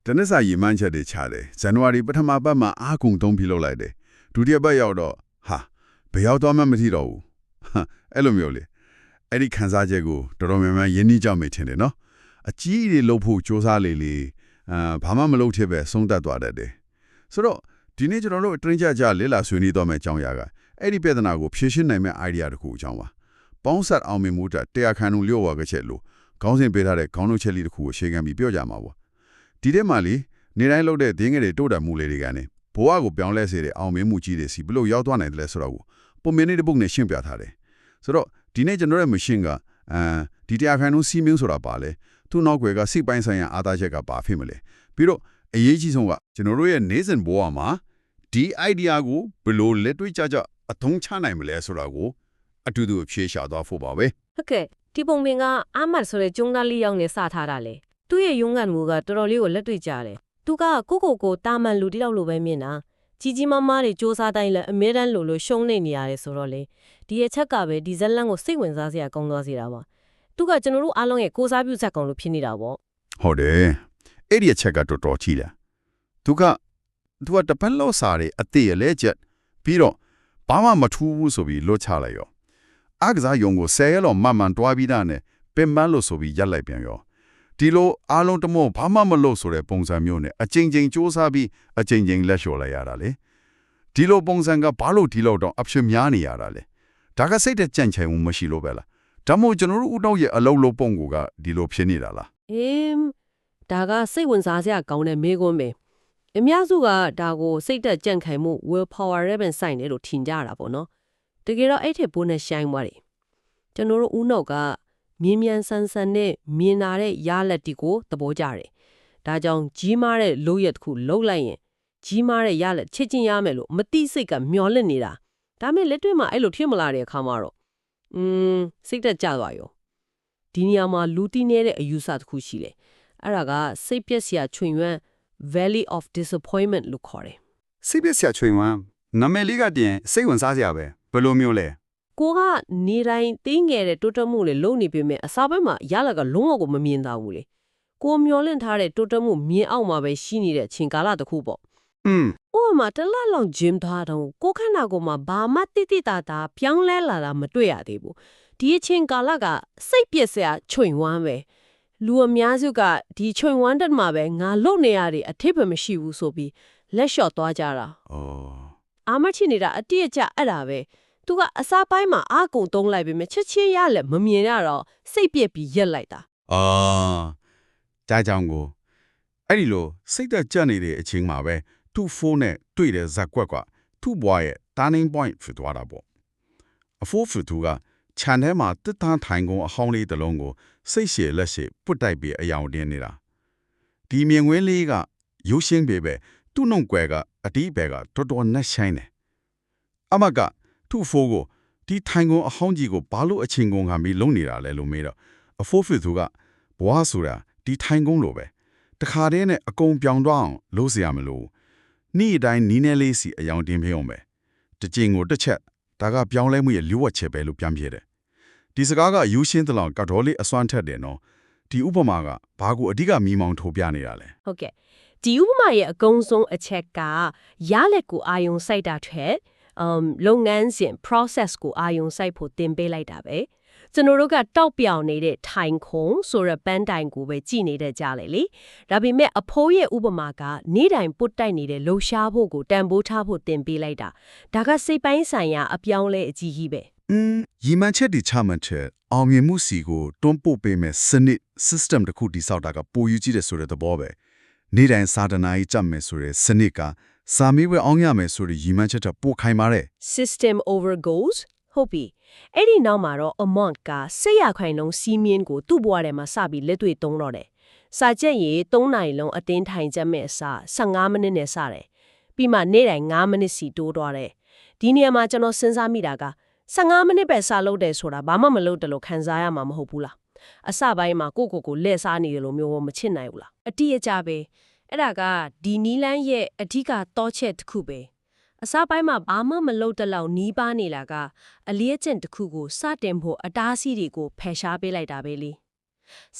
တနစ်စာရီမှန်းချက်တွေချတယ်ဇန်နဝါရီပထမပတ်မှာအားကုန်သုံးပြီးလုပ်လိုက်တယ်ဒုတိယပတ်ရောက်တော့ဟာဘယ်ရောက်တော့မှမထီတော့ဘူးအဲ့လိုမျိုးလေအဲ့ဒီခန်းစားချက်ကိုတော်တော်များများယဉ်နှီးကြောက်မိထင်တယ်နော်အကြီးတွေလှုပ်ဖို့စ조사လေဘာမှမလုပ်ဖြစ်ပဲဆုံးသက်သွားတတ်တယ်ဆိုတော့ဒီနေ့ကျွန်တော်တို့အတင်းကြလေ့လာဆွေးနွေးတော့မယ့်အကြောင်းအရာကအဲ့ဒီပြဿနာကိုဖြေရှင်းနိုင်မယ့် idea တစ်ခုအကြောင်းပါပေါင်းဆက်အောင်မြင်မှုတရားခံမှုလျှော့ဝါကချက်လို့ခေါင်းစဉ်ပေးထားတဲ့ခေါင်းထုတ်ချက်လေးတစ်ခုကိုရှေ့ခံပြီးပြောကြမှာပေါ့ဒီထဲမှာလေနေတိုင်းလုပ်တဲ့ဒင်းငယ်တွေတိုးတက်မှုလေးတွေကနေဘဝကိုပြောင်းလဲစေတဲ့အောင်မြင်မှုကြီးတွေစီဘလို့ရောက်သွားနိုင်တယ်လဲဆိုတော့ပုံမြင်နေတဲ့ book နဲ့ရှင်းပြထားတယ်ဆိုတော့ဒီနေ့ကျွန်တော်ရဲ့ machine ကဒီတရားခံမှုစီးမင်းဆိုတာပါလေသူ့နောက်ွယ်ကစိတ်ပိုင်းဆိုင်ရာအားသာချက်ကပါဖြစ်မလဲပြီးတော့အရေးကြီးဆုံးကကျွန်တော်တို့ရဲ့နေစဉ်ဘဝမှာဒီ idea ကိုဘလို့လက်တွေ့ကြအသုံးချနိုင်မလဲဆိုတာကိုအတူတူဖြေရှာသွားဖို့ပါပဲဟုတ်ကဲ့ဒီပုံမြင်ကအာမတ်ဆိုတဲ့ကျုံးသားလေးယောက်နဲ့စထားတာလေသူ့ရဲ့ရုံးကန်မှုကတော်တော်လေးကိုလက်တွေ့ကြတယ်သူကကိုတာမန်လူတယောက်လိုပဲမြင်တာကြီးမားမားတွေစ조사တိုင်းလည်းအမြဲတမ်းလိုရှုံးနေနေရတယ်ဆိုတော့လေဒီရဲ့ချက်ကပဲဒီဇက်လန်ကိုစိတ်ဝင်စားစရာကောင်းသွားစေတာပါသူကကျွန်တော်တို့အားလုံးရဲ့ကိုစားပြုဇက်ကောင်လို့ဖြစ်နေတာပေါ့ဟုတ်တယ်အဲ့ဒီအချက်ကတော်တော်ကြီးတယ်သူကတပန်းလို့စားတယ်အသေးလဲချက်ပြီးတော့ဘာမှမထူးဘူးဆိုပြီးလွတ်ချလိုက်ရောအားကစားယုံကို10ရက်လောက်မှန်တွားပြီးသားနဲ့ပင်ပန်းလို့ဆိုပြီးရက်လိုက်ပြန်ရောဒီလိုအားလုံးတမောဘာမှမလုပ်ဆိုတဲ့ပုံစံမျိုးနဲ့အချိန်ချင်းစ조사ပြီးအချိန်ချင်းလက်လျှော်လိုက်ရတာလေဒီလိုပုံစံကဘာလို့ဒီလောက်တော့အဖြစ်များနေရတာလဲဒါကစိတ်တဲ့ကြံ့ချင်မှုမရှိလို့ပဲလားဒါမို့ကျွန်တော်တို့ဦးတော့ရဲ့အလုံးလုံးပုံကဒီလိုဖြစ်နေတာလားဒါကစိတ်ဝင်စားစရာကောင်းတဲ့မေးခွန်းပဲအများစုကဒါကိုစိတ်သက်ကြံ့ခိုင်မှု will power ရဲ့ben sign နဲ့လို့ထင်ကြတာပေါ့နော်တကယ်တော့အဲ့ထက်ပိုနဲ့ရှိုင်းသွားတယ်ကျွန်တော်တို့ဦးနောက်ကမြင်းမြန်ဆန်းဆန်းနဲ့မြင်လာတဲ့ရလက်တီကိုသဘောကျတယ်ဒါကြောင့်ကြီးမားတဲ့လို့ရက်တစ်ခုလှုပ်လိုက်ရင်ကြီးမားတဲ့ရလက်ချစ်ချင်းရမယ်လို့မတိစိတ်ကမျောလင့်နေတာဒါမဲ့လက်တွေ့မှာအဲ့လိုဖြစ်မလာတဲ့အခါမှာတော့စိတ်သက်ကြသွားရောဒီနေရာမှာလူတီးနေတဲ့အယူဆတစ်ခုရှိတယ်အဲ့ဒါကစိတ်ပျက်စရာချွင်ယွန်း Valley of Disappointment လို့ခေါ်တယ်စိတ်ပျက်စရာချွင်ယွန်းနာမည်လေးကတင်စိတ်ဝင်စားစရာပဲဘယ်လိုမျိုးလဲကိုကနေတိုင်းတင်းငယ်တဲ့တိုးတက်မှုတွေလုံနေပြီမဲ့အစားပိုင်းမှာရလာကလုံးဝကိုမမြင်သာဘူးလေကိုမျောလင့်ထားတဲ့တိုးတက်မှုမြင်အောင်မှာပဲရှိနေတဲ့အချိန်ကာလတစ်ခုပေါ့ဥပမာတလလောက်ဂျင်ထားတော့ကိုခန္ဓာကိုယ်မှာဘာမှတိတာပြောင်းလဲလာတာမတွေ့ရသေးဘူးဒီအချိန်ကာလကစိတ်ပျက်စရာချွင်ဝမ်းပဲလူအများစုကဒီချွင်ဝမ်းတက်မှာပဲငါလုံနေရတဲ့အထိပ္ပယ်မရှိဘူးဆိုပြီးလက်လျှော့သွားကြတာအာမချင်နေတာအတိအကျအဲ့ဒါပဲသူကအစားပိုင်းမှာအကုံသုံးလိုက်ပြီမချက်ချင်းရလက်မမြင်ရတော့စိတ်ပြက်ပြီးရက်လိုက်တာဒါကြောင့်ကိုအဲ့ဒီလိုစိတ်သက်ကြက်နေတဲ့အချိန်မှာပဲသူ့ဖုန်းနဲ့တွေ့တဲ့ဇက်ကွက်ကသူ့ဘွားရဲ့ turning point ဖြစ်သွားတာပေါ့အဖိုးဖူသူကခြံထဲမှာတစ်သားထိုင်ကုန်အဟောင်းလေးတစ်လုံးကိုစိတ်ရှည်လက်ရှည်ပုတ်တိုက်ပြီးအယောင်တင်းနေတာဒီမြင်ကွင်းလေးကရုပ်ရှင်းပေပဲသူ့နှုတ်ကွယ်ကအတီးပဲကတော်တော်နဲ့ဆိုင်တယ်အမကသူ့ဖိုးကိုဒီထိုင်ကုန်အဟောင်းကြီးကိုဘာလို့အချင်းကုန်ခံပြီးလုံနေတာလဲလို့မေးတော့အဖိုးဖူသူကဘွားဆိုတာဒီထိုင်ကုန်လိုပဲတခါတည်းနဲ့အကုန်ပြောင်းသွားအောင်လုပ်เสียရမလို့နေ့တိုင်းနီးနေလေးစီအယောင်တင်းဖေးအောင်ပဲတစ်ချိန်ကိုတစ်ချက်ဒါကပြောင်းလဲမှုရဲ့လျှို့ဝှက်ချက်ပဲလို့ပြန်ပြတယ်ဒီစကားကယူရှင်းတလောင်ကတော့လေးအစွမ်းထက်တယ်နော်ဒီဥပမာကဘာကိုအဓိကမိမောင်းထိုးပြနေတာလဲဟုတ်ကဲ့ဒီဥပမာရဲ့အကုန်းဆုံးအချက်ကရလက်ကိုအာယုံစိုက်တာထက်လုပ်ငန်းစဉ် process ကိုအာယုံစိုက်ဖို့တင်ပေးလိုက်တာပဲကျွန်တော်တို့ကတောက်ပြောင်နေတဲ့ထိုင်ခုံဆိုရပန်းတိုင်ကိုပဲကြည်နေတဲ့ကြလေလေဒါပေမဲ့အဖိုးရဲ့ဥပမာကနေ့တိုင်းပုတ်တိုက်နေတဲ့လှူရှားဖို့ကိုတန်ဖိုးထားဖို့တင်ပေးလိုက်တာဒါကစိတ်ပိုင်းဆိုင်ရာအပြောင်းလဲအကြီးကြီးပဲရီမန်ချက်ဒီချမှတ်ချက်အောင်မြင်မှုစီကိုတွန်းပို့ပေးမဲ့စနစ် system တစ်ခုတည်ဆောက်တာကပိုယူကြည့်တယ်ဆိုတဲ့သဘောပဲနေ့တိုင်းစာတနာကြီးကြမယ်ဆိုတဲ့စနစ်ကစာမေးပွဲအောင်ရမယ်ဆိုတဲ့ရီမန်ချက်တော့ပိုခိုင်ပါတယ် system over goals ဟုတ်ပြီအဲ့ဒီနောက်မှာတော့ amount ကစိတ်ရခိုင်လုံးစီးမြင်ကိုသူ့ဘဝထဲမှာစပြီးလက်တွေ့သုံးတော့တယ်စာချက်ရေး3နိုင်လုံးအတင်းထိုင်ချက်မဲ့အစား15မိနစ်နဲ့စတယ်ပြီးမှနေ့တိုင်း9မိနစ်စီတိုးသွားတယ်ဒီနေရာမှာကျွန်တော်စဉ်းစားမိတာက15မိနစ်ပဲစာလုပ်တယ်ဆိုတာဘာမှမလုပ်တယ်လို့ခံစားရမှာမဟုတ်ဘူးလားအစပိုင်းမှာကိုလက်စားနေတယ်လို့မျိုးမချစ်နိုင်ဘူးလားအတိအကျပဲအဲ့ဒါကဒီနီလန်းရဲ့အဓိကတောချက်တစ်ခုပဲအစပိုင်းမှာဘာမှမလုပ်တလောက်နီးပါးနေလာကအလျက်ကျင့်တစ်ခုကိုစတင်ဖို့အတားအဆီးတွေကိုဖယ်ရှားပေးလိုက်တာပဲလေ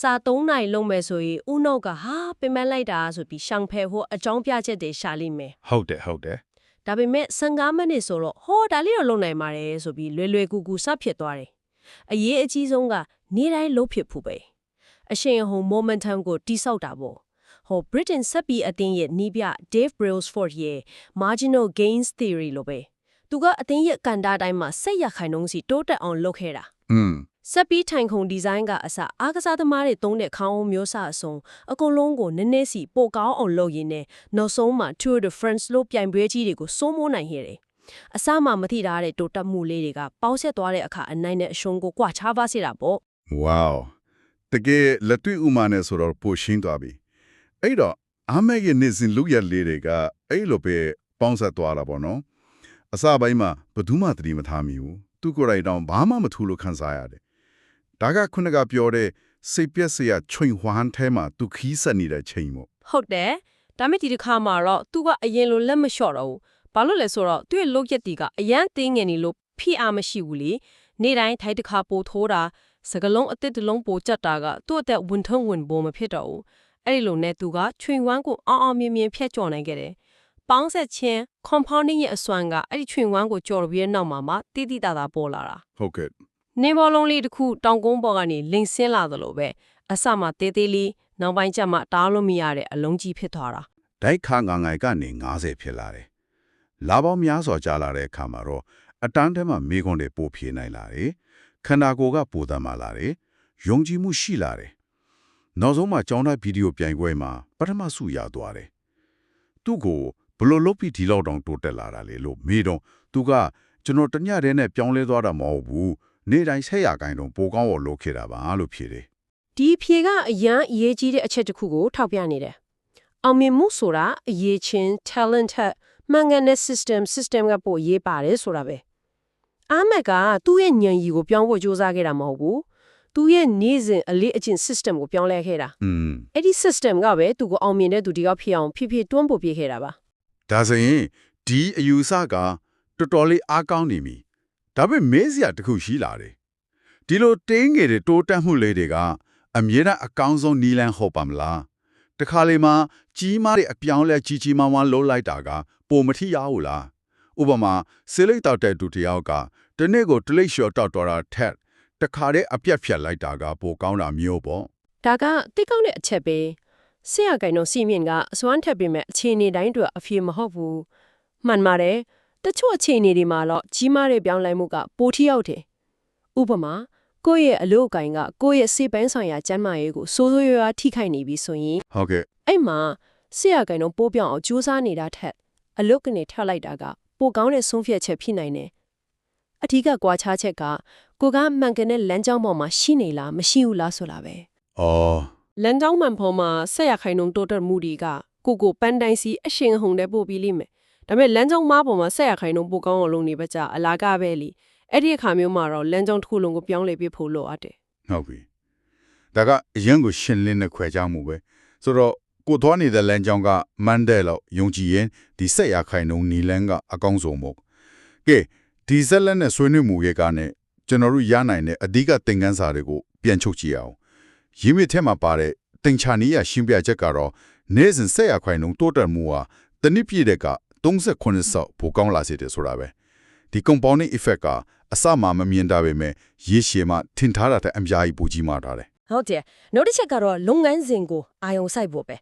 စာ3နိုင်လုံးမယ်ဆိုရင်ဦးနောက်ကဟာပင်ပန်းလိုက်တာဆိုပြီးရှောင်ဖယ်ဖို့အကြောင်းပြချက်တွေရှာလိမ့်မယ် ဟုတ်တယ် ဒါပေမဲ့15မိနစ်ဆိုတော့ဟောဒါလေးတော့လုံနိုင်ပါတယ်ဆိုပြီးလွယ်ကူကူစဖြစ်သွားတယ်အရေးအကြီးဆုံးကနေတိုင်းလုံးဖြစ်ဖို့ပဲအရှင်ဟို momentum ကိုတိဆောက်တာပေါ့ဟို Britain ဆက်ပြီးအတင်းရဲ့နီးပြ Dave Brailsford ရဲ့ marginal gains theory လို့ပဲသူကအတင်းရဲ့ကန်တာတိုင်းမှာစိတ်ရခိုင်နှုန်းစီတိုးတက်အောင်လုပ်ခဲ့တာ ဆက်ပြီးထိုင်ခုံဒီဇိုင်းကအစအားကစားသမားတွေသုံးတဲ့ခေါင်းအုံးမျိုးစအစုံအကုန်လုံးကိုနည်းနည်းစီပိုကောင်းအောင်လုပ်ရင်းနဲ့နောက်ဆုံးမှာ Tour de France လို့ပြိုင်ပွဲကြီးတွေကိုစိုးမိုးနိုင်ခဲ့တယ်။အစမှမသိတာတဲ့တိုးတက်မှုလေးတွေကပေါင်းဆက်သွားတဲ့အခါအနိုင်နဲ့အရှုံးကိုကွာခြားပါစေတာပေါ့ wow တကယ်လက်တွေ့ဥမာနဲ့ဆိုတော့ပိုရှင်းသွားပြီအဲ့တော့အမေရဲ့နေစဉ်လူရလေးတွေကအဲ့လိုပဲပေါင်းဆက်သွားတာပေါ့နော်အစပိုင်းမှာဘယ်သူမှသတိမထားမိဘူးသူကိုယ်တိုင်တောင်ဘာမှမထူလို့ခံစားရတယ်ဒါကခုနကပြောတဲ့စိတ်ပြက်စရာချွင်ဟွာန်းထဲမှာသူခီးဆက်နေတဲ့ချိန်ပေါ့ ဟုတ်တယ်ဒါမဲ့ဒီတစ်ခါမှာတော့သူကအရင်လိုလက်မလျှော့တော့ဘူးဘာလို့လဲဆိုတော့သူ့ရဲ့လုပ်ရက်တီကအရန်တင်းငယ်နေလို့ဖိအားမရှိဘူးလေနေ့တိုင်းထိုက်တစ်ခါပိုထိုးတာစကလုံးအစ်စ်တစ်လုံးပိုကြက်တာကသူ့အသက်ဝင်ထုံးဝင်ပေါ်မဖြစ်တော့ဘူးအဲ့ဒီလိုနဲ့သူကချွင်ဝမ်းကိုအောင်မြင်မြင်ဖြတ်ကျော်နိုင်ခဲ့တယ်ပေါင်းဆက်ခြင်း compounding ရဲ့အစွမ်းကအဲ့ဒီချွင်ဝမ်းကိုကျော်ပြီးတဲ့နောက်မှာတိတိတသာပေါ်လာတာ ဟုတ်ကဲ့ နေဘောလုံးလေးတစ်ခုတောင်ကုန်းပေါ်ကနေလင်းဆင်းလာသလိုပဲအစမှတေးသေးလေးနောက်ပိုင်းကျမှတားလို့မရတဲ့အလုံးကြီးဖြစ်သွားတာ ဒိုက်ခါငါငိုင်ကနေ90ဖြစ်လာတယ်လာပေါင်းများစွာကြာလာတဲ့အခါမှာတော့အတန်းထဲမှာမိခွန်းတွေပို့ဖြေနိုင်လာတယ်ခန္ဓာကိုယ်ကပိုတမ်းမာလာတယ်ယုံကြည်မှုရှိလာတယ်နောက်ဆုံးမှာကျောင်းသားဗီဒီယိုပြိုင်ပွဲမှာပထမဆုရသွားတယ်သူ့ကိုဘလို့လုပ်ပြီးဒီလောက်တောင်တိုးတက်လာတာလေလို့မေးတော့သူကကျွန်တော်တညတည်းနဲ့ပြောင်းလဲသွားတာမဟုတ်ဘူးနေ့တိုင်းဆက်ရကိုင်းတော့ပိုကောင်းအောင်လုပ်ခဲ့တာပါလို့ဖြေတယ် ဒီဖြေကအရန်အရေးကြီးတဲ့အချက်တစ်ခုကိုထောက်ပြနေတယ်အောင်မြင်မှုဆိုတာအရေးချင်း talent မှန်ကန်တဲ့ system ကပို့ရေးပါတယ်ဆိုတာပဲအာမက်ကသူ့ရဲ့ဉာဏ်ရည်ကိုပြောင်းဖို့ကြိုးစားခဲ့တာမဟုတ်ဘူးသူ့ရဲ့နေစဉ်အလေးအကျင့် system ကိုပြောင်းလဲခဲ့တာအဲ့ဒီ system ကပဲသူ့ကိုအောင်မြင်တဲ့သူတယောက်ဖြစ်အောင်ဖြည်းဖြည်းတွန်းပို့ပြခဲ့တာပါ ဒါဆိုရင်ဒီအယူဆကတော်တော်လေးအားကောင်းနေပြီဒါပေမဲ့မေးစရာတစ်ခုရှိလာတယ်ဒီလိုတင်းငယ်တဲ့တိုးတက်မှုလေးတွေကအမြဲတမ်းအကောင်းဆုံးနီးလန်းဟုတ်ပါမလားတခါလေမှကြီးမားတဲ့အပြောင်းလဲကြီးမားလှုပ်လိုက်တာကပုံမထီရဘူးလားဥပမာဆေးလိပ်တောက်တဲ့သူတယောက်ကတနေ့ကိုတလိပ်လျှော်တောက်တော်တာထက်တခါတည်းအပြတ်ဖြတ်လိုက်တာကပိုကောင်းတာမျိုးပေါ့ ဒါကတိတ်ကောင်းတဲ့အချက်ပဲဆရာကိုင်တော့စီမင်းကအစွမ်းထက်ပေမဲ့အခြေအနေတိုင်းတွေအဖြေမဟုတ်ဘူးမှန်ပါတယ်တချို့အခြေအနေတွေမှာတော့ကြီးမားတဲ့ပြောင်းလဲမှုကပိုထိရောက်တယ်ဥပမာကိုယ့်ရဲ့အလုပ်ကိုင်ကကိုယ့်ရဲ့စေပန်းဆောင်ရာကျန်းမာရေးကိုစိုးစိုးရွားရွားထိခိုက်နေပြီဆိုရင် ဟုတ်ကဲ့ အဲ့မှာဆရာကိုင်တော့ပိုးပြောင်းအောင်ကြိုးစားနေတာထက်အလုပ်ကနေထွက်လိုက်တာကပိုကောင်းတဲ့ဆုံးဖြတ်ချက်ဖြစ်နိုင်တယ်အထူးကကွာခြားချက်ကကိုကမှန်ကန်တဲ့လမ်းကြောင်းပေါ်မှာရှိနေလားမရှိဘူးလားဆိုတာပဲ အော် လမ်းကြောင်းမှန်ပေါ်မှာဆက်ရခိုင်နှုန်းတိုးတက်မှုတွေကကိုပန်းတိုင်းစီအရှင်ဟုန်တဲ့ပို့ပြီးလိမ့်မယ်ဒါပေမဲ့လမ်းကြောင်းမားပေါ်မှာဆက်ရခိုင်နှုန်းပိုကောင်းအောင်လုပ်နေပါကြအလားကပဲလीအဲ့ဒီအခါမျိုးမှာတော့လမ်းကြောင်းတစ်ခုလုံးကိုပြောင်းလဲပြဖို့လိုအပ်တယ် ဟုတ်ပြီဒါကအရင်ကိုရှင်းလင်းတဲ့ခွဲခြားမှုပဲဆိုတော့ကိုသွားနေတဲ့လမ်းကြောင်းကမန်ဒဲလောက်ယုံကြည်ရင်ဒီဆက်ရခိုင်နှုန်းနီလန်းကအကောင်းဆုံးပေါ့ကဲဒီဇက်လက်နဲ့ဆွေးနွေးမှုရဲ့ကနေကျွန်တော်တို့ရနိုင်တဲ့အဓိကသင်ခန်းစာတွေကိုပြန်ချုပ်ကြည့်အောင်ရင်းမြစ်ထဲမှာပါတဲ့တင်ချာနီးရရှင်းပြချက်ကတော့နေစဉ်ဆက်ရခိုင်နှုန်းတိုးတက်မှုဟာတနည်းပြည့်တဲ့က38ဆောက်ပိုကောင်းလာစေတယ်ဆိုတာပဲဒီ compounding effect ကအစမှမမြင်တာပဲမဲ့ရေရှည်မှထင်ထားတာတဲ့အများကြီးပူကြီးမာတာတယ် ဟုတ်တယ်နောက်တစ်ချက်ကတော့လုပ်ငန်းစဉ်ကိုအာရုံစိုက်ဖို့ပဲ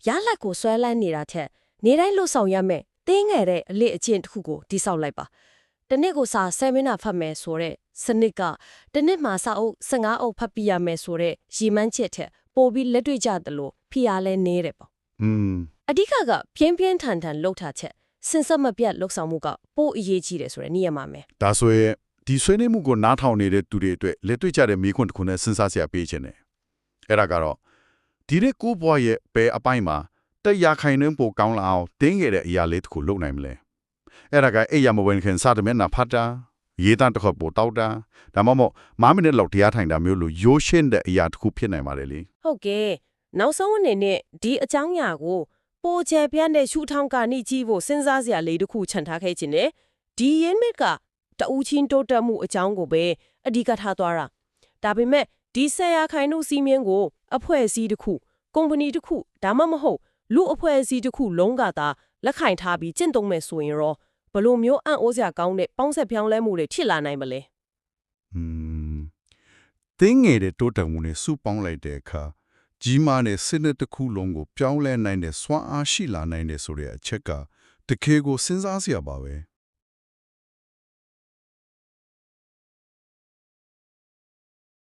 ရလက်ကိုဆွဲလန်းနေတာထက်နေတိုင်းလှုပ်ဆောင်ရမယ်တင်းငယ်တဲ့အလေးအကျင့်တစ်ခုကိုတိဆောက်လိုက်ပါတနစ်ကိုစာ7မိနစ်ဖတ်မယ်ဆိုတော့စနစ်ကတနစ်မှာစာအုပ်15အုပ်ဖတ်ပြရမယ်ဆိုတော့ရီမန်းချက်ထက်ပိုပြီးလက်တွေ့ကြတယ်လို့ဖိအားလဲနေတယ်ပေါ့ အဓိကပြင်းပြင်းထန်ထန်လှုပ်ထားချက်စင်စက်မပြတ်လှုပ်ဆောင်မှုကပိုအရေးကြီးတယ်ဆိုတဲ့နေရာမှာမယ် ဒါဆိုရင်ဒီဆွေးနွေးမှုကိုနားထောင်နေတဲ့သူတွေအတွက်လက်တွေ့ကျတဲ့မိခွန်းတစ်ခုနဲ့စဉ်းစားစရာပေးခြင်းတယ်အဲ့ဒါကတော့ဒီရက်ကိုဘွားရဲ့ဘယ်အပိုင်းမှာတရားခိုင်နှင်းပိုကောင်းလာအောင်တင်းခဲ့တဲ့အရာလေးတစ်ခုလုပ်နိုင်မလဲအဲ့ဒါကအဲ့ရမဝင်ခင်စားတဲ့မျက်နှာဖတ်တာရေးတန်းတစ်ခါပို့တောက်တာဒါမှမဟုတ်5မိနစ်လောက်တရားထိုင်တာမျိုးလို့ရိုးရှင်းတဲ့အရာတစ်ခုဖြစ်နိုင်ပါတယ်လေ ဟုတ်ကဲ့နောက်ဆုံးအနေနဲ့ဒီအကြောင်းအရာကိုပိုချေပြန့်တဲ့ရှုထောင်းကနေကြည့်ဖို့စဉ်းစားစရာလေးတစ်ခုခြံထားခဲ့ခြင်းနဲ့ဒီရင်းမြစ်ကတအူချင်းတိုးတက်မှုအကြောင်းကိုပဲအဓိကထားသွားတာဒါပေမဲ့ ဒီ10ရာခိုင်နှုန်းစီးမြင်ကိုအဖွဲ့အစည်းတစ်ခုကုမ္ပဏီတစ်ခုဒါမှမဟုတ်လူအဖွဲ့အစည်းတစ်ခုလုံးကသာလက်ခံထားပြီးကျင့်သုံးမယ်ဆိုရင်ရောဘယ်လိုမျိုးအံ့ဩစရာကောင်းတဲ့ပေါင်းဆက်ပြောင်းလဲမှုတွေဖြစ်လာနိုင်မလဲ တင်းငယ်တဲ့တိုးတက်မှုနဲ့စုပေါင်းလိုက်တဲ့အခါကြီးမားတဲ့စနစ်တစ်ခုလုံးကိုပြောင်းလဲနိုင်တဲ့စွမ်းအားရှိလာနိုင်တဲ့ဆိုတဲ့အချက်ကတကယ်ကိုစဉ်းစားစရာပါပဲ